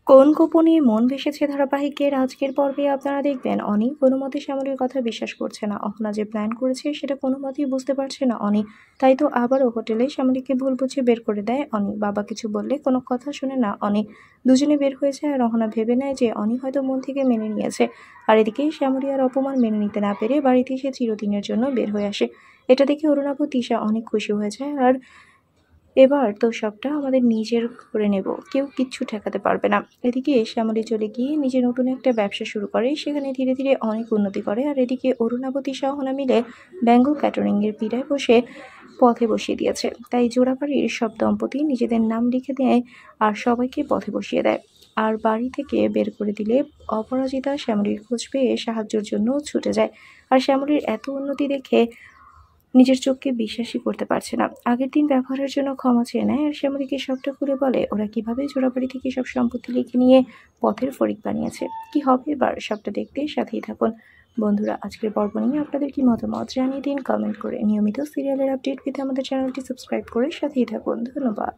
কোন গোপনে মন ভেসেছে ধারাবাহিকের আজকের পর্বে আপনারা দেখবেন অনি কোনোমতে শ্যামলীর কথা বিশ্বাস করছে না। অহনা যে প্ল্যান করেছে সেটা কোনোমতেই বুঝতে পারছে না অনি। তাই তো আবারও হোটেলে শ্যামলীকে ভুল বুঝে বের করে দেয় অনি। বাবা কিছু বললে কোনো কথা শুনে না অনি। দুজনে বের হয়ে যায় আর অহনা ভেবে নেয় যে অনি হয়তো মন থেকে মেনে নিয়েছে। আর এদিকে শ্যামলী আর অপমান মেনে নিতে না পেরে বাড়িতে এসে চিরদিনের জন্য বের হয়ে আসে। এটা দেখে অরুণাভ তিশা অনেক খুশি হয়ে যায়। আর এবার তো সবটা আমাদের নিজের করে নেব, কেউ কিচ্ছু ঠেকাতে পারবে না। এদিকে শ্যামলী চলে গিয়ে নিজে নতুন একটা ব্যবসা শুরু করে, সেখানে ধীরে ধীরে অনেক উন্নতি করে। আর এদিকে অরুণাবতী সহনা মিলে বেঙ্গল ক্যাটারিং এর পিড়ায় বসে পথে বসিয়ে দিয়েছে। তাই জোড়াবাড়ির সব দম্পতি নিজেদের নাম লিখে দেয় আর সবাইকে পথে বসিয়ে দেয়। আর বাড়ি থেকে বের করে দিলে অপরাজিতা শ্যামলীর খোঁজ পেয়ে সাহায্যের জন্য ছুটে যায়। আর শ্যামলীর এত উন্নতি দেখে নিজের চোখকে বিশ্বাসই করতে পারছে না। আগের দিন ব্যবহারের জন্য ক্ষমা চেয়ে নেয় আর শ্যামলীকে সবটা খুলে বলে ওরা কিভাবে জোড়াবাড়ি থেকে সব সম্পত্তি লিখে নিয়ে পথের ফরিক বানিয়েছে। কি হবে এবার সবটা দেখতে সাথেই থাকুন। বন্ধুরা, আজকের পর্ব নিয়ে আপনাদের কি মতামত জানিয়ে দিন কমেন্ট করে। নিয়মিত সিরিয়ালের আপডেট পেতে আমাদের চ্যানেলটি সাবস্ক্রাইব করে সাথেই থাকুন। ধন্যবাদ।